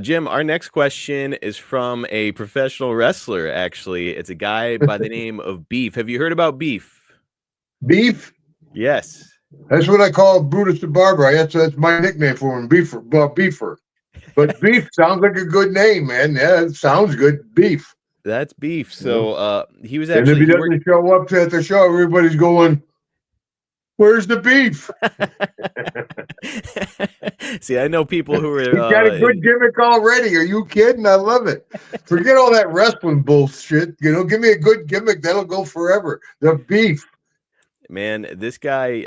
Jim, our next question is from a professional wrestler, actually. It's a guy by the name of Beef. Have you heard about Beef? Beef? Yes. That's what I call Brutus the Barber. That's my nickname for him, Beefer. Beefer. But Beef sounds like a good name, man. Yeah, it sounds good. Beef. That's Beef. You know? So he was And if actually he he worked. doesn't show up at the show, everybody's going, "Where's the beef?" See, I know people who He's got are a good gimmick already. Are you kidding? I love it. Forget all that wrestling bullshit. Give me a good gimmick that'll go forever. The beef. man, this guy.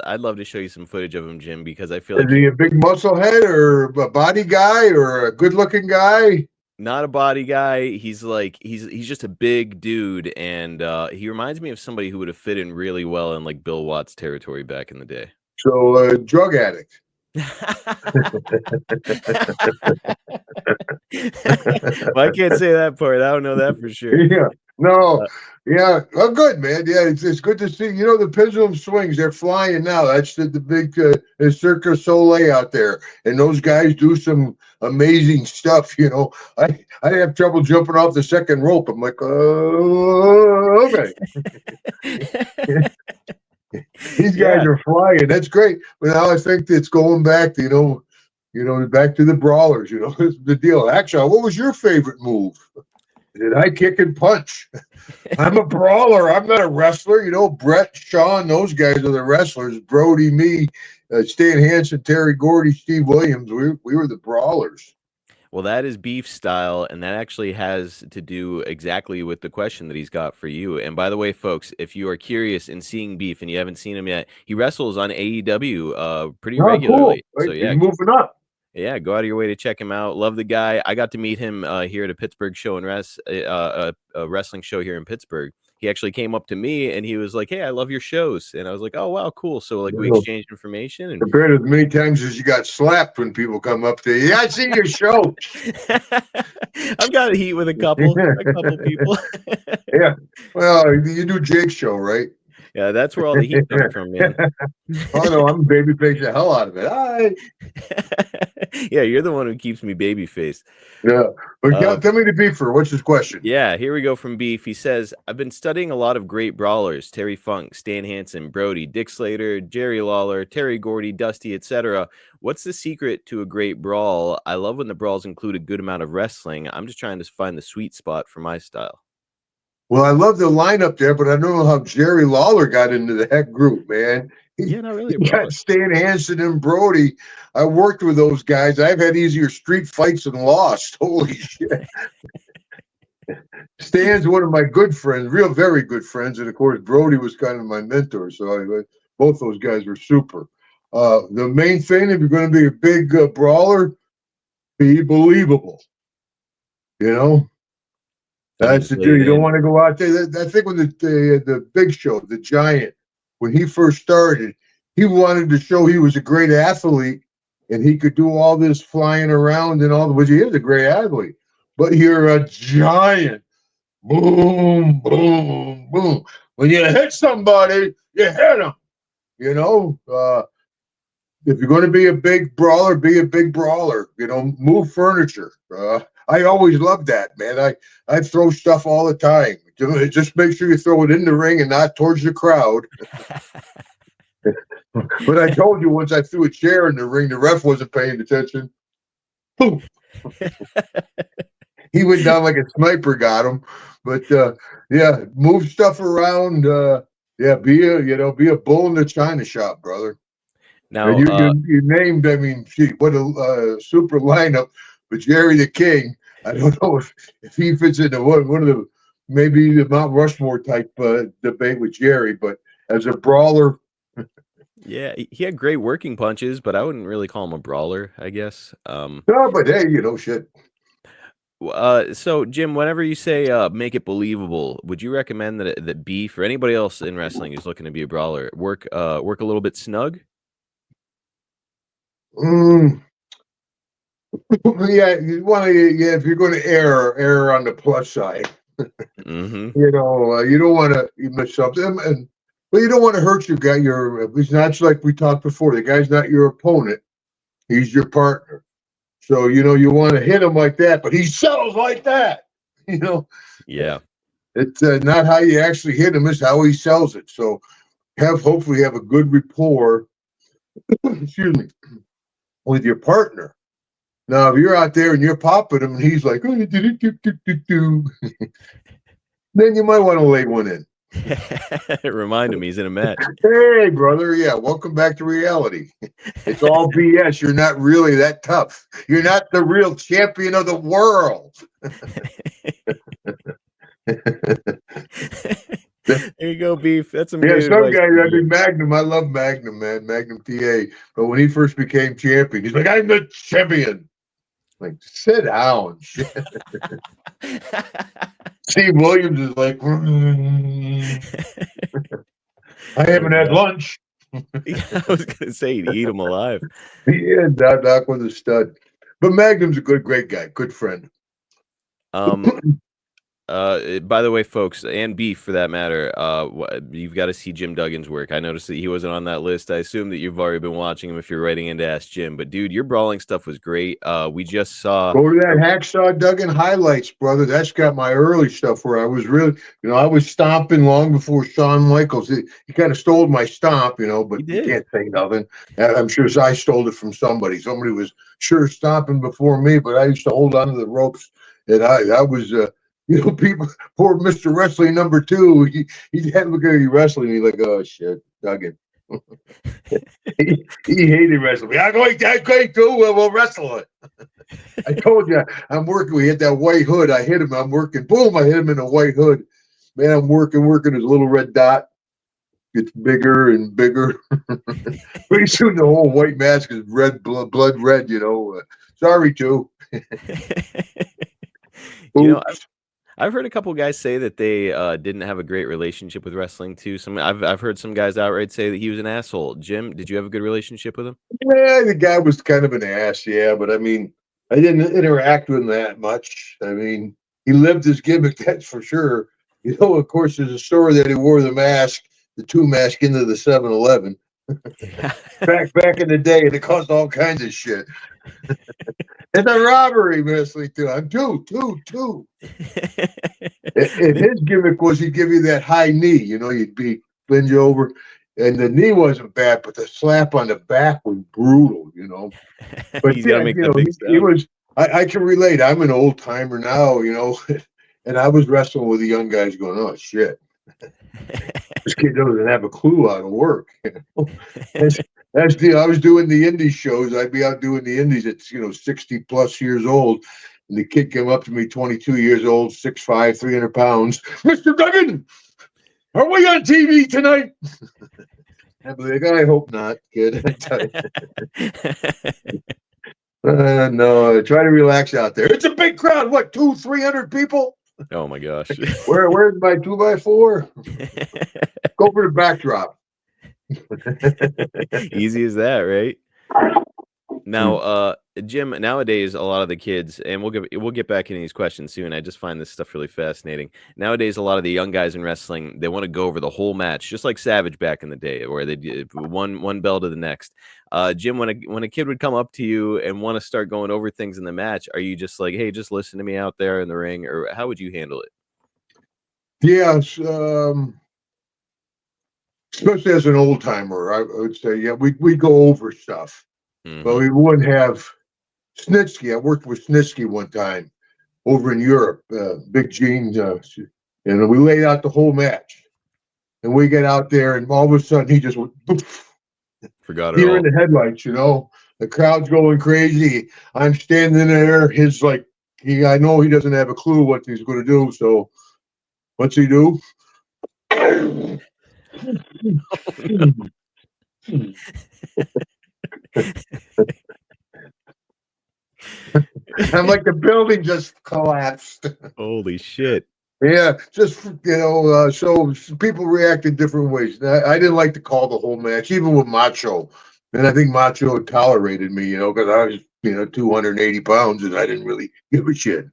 I'd love to show you some footage of him, Jim, because I feel Is like he a big muscle head or a body guy or a good looking guy? not a body guy. He's like he's just a big dude, and he reminds me of somebody who would have fit in really well in like Bill Watts territory back in the day. So, drug addict. Well, I can't say that part. I don't know that for sure. Yeah. No. Uh, Yeah. Oh, good, man. Yeah, it's good to see. The pendulum swings. They're flying now. That's the big Circus Soleil out there, and those guys do some amazing stuff. I have trouble jumping off the second rope. I'm like, oh, okay. These guys yeah. are flying. That's great. But now I think it's going back to back to the brawlers. This is the deal. Hacksaw, what was your favorite move? Did I kick and punch? I'm a brawler. I'm not a wrestler. Brett, Sean, those guys are the wrestlers. Brody, me, Stan Hansen, Terry Gordy, Steve Williams. We were the brawlers. Well, that is Beef style, and that actually has to do exactly with the question that he's got for you. And by the way, folks, if you are curious in seeing Beef and you haven't seen him yet, he wrestles on AEW pretty Oh, cool. regularly. So Right? He's yeah, moving up. yeah, go out of your way to check him out. Love the guy. I got to meet him here at a Pittsburgh show and a wrestling show here in Pittsburgh. He actually came up to me and he was like, "Hey, I love your shows," and I was like, "Oh wow, cool." So like we exchanged information and Compared as many times as you got slapped when people come up to you. Yeah, I see your show. I've got a heat with a couple people. Yeah. Well, you do Jake's show, right? Yeah, that's where all the heat comes from, man. Oh no, I'm babyface the hell out of it. Hi. Yeah, you're the one who keeps me babyface. Yeah. But tell me the beefer. What's his question? Yeah, here we go from Beef. He says, I've been studying a lot of great brawlers, Terry Funk, Stan Hansen, Brody, Dick Slater, Jerry Lawler, Terry Gordy, Dusty, etc. What's the secret to a great brawl? I love when the brawls include a good amount of wrestling. I'm just trying to find the sweet spot for my style. Well, I love the lineup there, but I don't know how Jerry Lawler got into the heck group, man. Yeah, not really a He brawler. got Stan Hansen and Brody. I worked with those guys. I've had easier street fights and lost. Holy shit. Stan's one of my good friends, very good friends. And of course, Brody was kind of my mentor. So both those guys were super. The main thing, if you're going to be a big brawler, be believable. That's the deal. You don't want to go out there. I think when the Big Show, the Giant, when he first started, he wanted to show he was a great athlete and he could do all this flying around and all. Which he is a great athlete, but you're a giant. Boom, boom, boom. When you hit somebody, you hit them. If you're going to be a big brawler, be a big brawler. Move furniture. I always loved that, man. I throw stuff all the time. Just make sure you throw it in the ring and not towards the crowd. But I told you once I threw a chair in the ring, the ref wasn't paying attention. Poof. He went down like a sniper got him. But yeah, move stuff around. Be a bull in the china shop, brother. Now you named, what a super lineup. But Jerry the King, I don't know if he fits into one of the maybe the Mount Rushmore type debate with Jerry, but as a brawler. Yeah, he had great working punches, but I wouldn't really call him a brawler, I guess. No, but hey, shit. So Jim, whenever you say make it believable, would you recommend that Beef or anybody else in wrestling who's looking to be a brawler work a little bit snug? Yeah, you want to. Yeah, if you're going to err on the plus side. Mm-hmm. You don't want to mess up them, but you don't want to hurt your guy. It's not like we talked before. The guy's not your opponent; he's your partner. So, you want to hit him like that, but he sells like that. Yeah. It's not how you actually hit him, it's how he sells it. So hopefully have a good rapport, excuse me, with your partner. Now, if you're out there and you're popping him and he's like, oh, then you might want to lay one in. Remind him he's in a match. Hey, brother. Yeah, welcome back to reality. It's all BS. You're not really that tough. You're not the real champion of the world. There you go, Beef. That's some Yeah, good some advice. guy, Magnum. I love Magnum, man. Magnum TA. But when he first became champion, he's like, I'm the champion. Like, sit down. Shit. Steve Williams is like, I haven't had lunch. I was going to say, he'd eat him alive. Yeah, Doc was a stud. But Magnum's a great guy, good friend. By the way, folks, and Beef for that matter, you've got to see Jim Duggan's work. I noticed that he wasn't on that list. I assume that you've already been watching him if you're writing into Ask Jim. But dude, your brawling stuff was great. We just saw. Go to that Hacksaw Duggan highlights, brother. That's got my early stuff where I was really, I was stomping long before Shawn Michaels. He kind of stole my stomp, but you can't say nothing. I'm sure I stole it from somebody. Somebody was sure stomping before me, but I used to hold on to the ropes, and I was. People, poor Mr. Wrestling number 2, he had to look at me wrestling. He's like, oh, shit, Duggan. he hated wrestling. I'm going to we'll wrestle it. I told you, I'm working. We hit that white hood. I hit him. I'm working. Boom, I hit him in a white hood. Man, I'm working. His little red dot gets bigger and bigger. Pretty soon, the whole white mask is red, blood red, Sorry, too. I've heard a couple guys say that they didn't have a great relationship with wrestling too. I've heard some guys outright say that he was an asshole. Jim, did you have a good relationship with him? Yeah, the guy was kind of an ass, yeah, but I mean, I didn't interact with him that much. I mean, he lived his gimmick, that's for sure. Of course, there's a story that he wore the 2 mask into the 7-Eleven. back in the day, and it caused all kinds of shit. It's a robbery, wrestling too. I'm two. And his gimmick was he'd give you that high knee. You'd bend you over, and the knee wasn't bad, but the slap on the back was brutal. But he's gotta make that big he was. I can relate. I'm an old timer now, and I was wrestling with the young guys, going, "Oh shit, this kid doesn't have a clue how to work." That's I was doing the indie shows. I'd be out doing the indies at 60 plus years old, and the kid came up to me, 22 years old, 6'5", 300 pounds. Mr. Duggan, are we on TV tonight? I'd be like, I hope not, kid. No, try to relax out there. It's a big crowd. What, 200-300 people? Oh my gosh. Where's my 2x4? Go for the backdrop. Easy as that, right? Now, Jim, nowadays a lot of the kids, and we'll get back into these questions soon. I just find this stuff really fascinating. Nowadays, a lot of the young guys in wrestling, they want to go over the whole match, just like Savage back in the day, where they did one bell to the next. Jim, when a kid would come up to you and want to start going over things in the match, are you just like, hey, just listen to me out there in the ring, or how would you handle it? Yes, especially as an old timer, I would say, yeah, we'd go over stuff. But we wouldn't have Snitsky. I worked with Snitsky one time over in Europe, Big Gene, and we laid out the whole match. And we get out there, and all of a sudden he just went, forgot it deer all. in the headlights, The crowd's going crazy. I'm standing there. I know he doesn't have a clue what he's going to do. So what's he do? Oh, no. I'm like, the building just collapsed. Holy shit. Yeah, just, so people react in different ways. I didn't like to call the whole match, even with Macho. And I think Macho tolerated me, because I was, 280 pounds and I didn't really give a shit.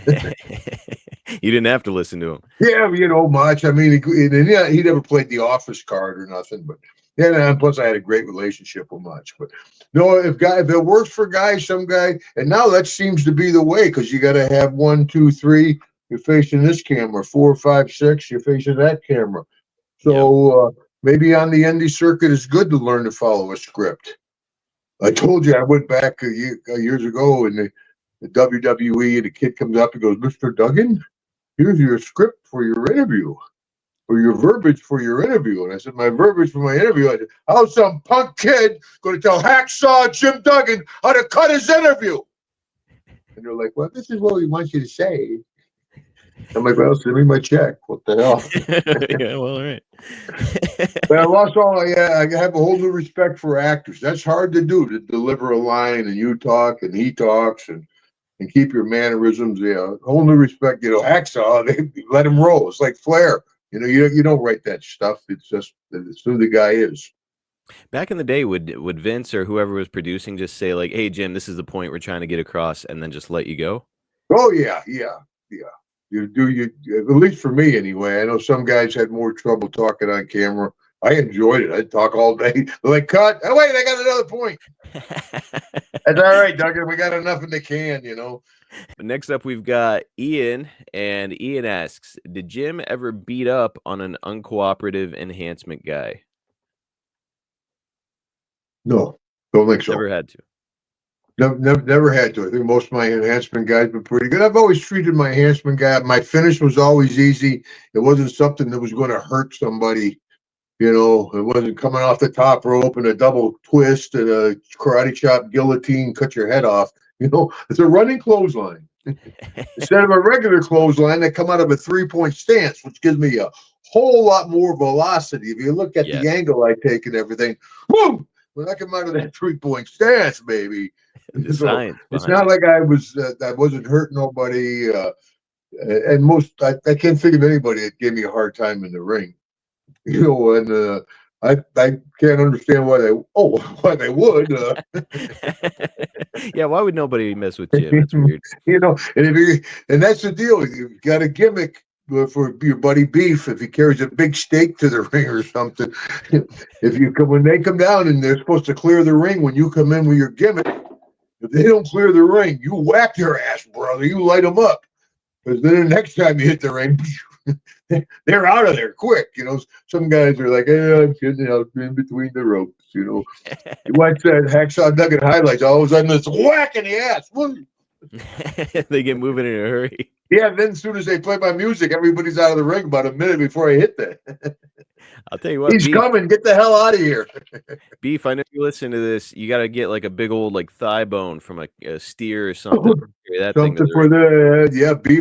You didn't have to listen to him. Yeah, Macho. I mean, he never played the office card or nothing, but Yeah, and plus I had a great relationship with Much. But no, if it works for guys, some guy, and now that seems to be the way because you got to have 1, 2, 3. You're facing this camera, 4, 5, 6. You're facing that camera. So maybe on the indie circuit, it's good to learn to follow a script. I told you I went back years ago in the WWE, and the kid comes up and goes, "Mr. Duggan, here's your script for your interview, or your verbiage for your interview." And I said, "My verbiage for my interview?" I said, "How's some punk kid going to tell Hacksaw Jim Duggan how to cut his interview?" And they're like, "Well, this is what we want you to say." I'm like, "Well, send me my check. What the hell?" Yeah, well, all right. But I lost all. I have a whole new respect for actors. That's hard to do, to deliver a line and you talk and he talks and keep your mannerisms. Yeah, whole new respect. Hacksaw, they let him roll. It's like Flair. You don't write that stuff. It's who the guy is. Back in the day, would Vince or whoever was producing just say like, "Hey Jim, this is the point we're trying to get across," and then just let you go? Oh yeah. You do you At least for me anyway. I know some guys had more trouble talking on camera. I enjoyed it. I'd talk all day. They're like, cut. Oh wait, I got another point. That's all right, Duggan. We got enough in the can. Next up, we've got Ian, and Ian asks, "Did Jim ever beat up on an uncooperative enhancement guy?" No, don't think so. Never had to. Never had to. I think most of my enhancement guys been pretty good. I've always treated my enhancement guy. My finish was always easy. It wasn't something that was going to hurt somebody. It wasn't coming off the top rope and a double twist and a karate chop, guillotine, cut your head off. It's a running clothesline instead of a regular clothesline that come out of a 3-point stance, which gives me a whole lot more velocity. If you look at the angle I take and everything, boom! When I come out of that 3-point stance, baby. So it's not like I wasn't hurting nobody. And I can't think of anybody that gave me a hard time in the ring. And I can't understand why they would. Yeah, why would nobody mess with Jim? That's weird. And that's the deal. You've got a gimmick for your buddy Beef if he carries a big steak to the ring or something. When they come down and they're supposed to clear the ring, when you come in with your gimmick, if they don't clear the ring, you whack their ass, brother. You light them up. Because then the next time you hit the ring, they're out of there quick. Some guys are like, "Hey, I'm getting out in between the ropes." You watch that Hacksaw Duggan highlights, all of a sudden it's whack in the ass. They get moving in a hurry. Yeah, then as soon as they play my music, everybody's out of the ring about a minute before I hit that. I'll tell you what, he's Beef, coming. Get the hell out of here. Beef, I know you listen to this. You got to get like a big old like thigh bone from a steer or something. Something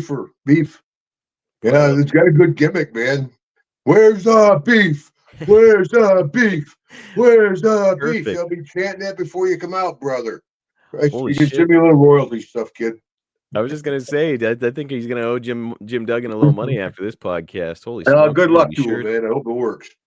for beef. Yeah, it's got a good gimmick, man. Where's beef? Where's beef? Where's beef? They'll be chanting that before you come out, brother. You can send me a little royalty stuff, kid. I was just gonna say, I think he's gonna owe Jim Duggan a little money after this podcast. Holy smokes! Good luck to him, man. I hope it works.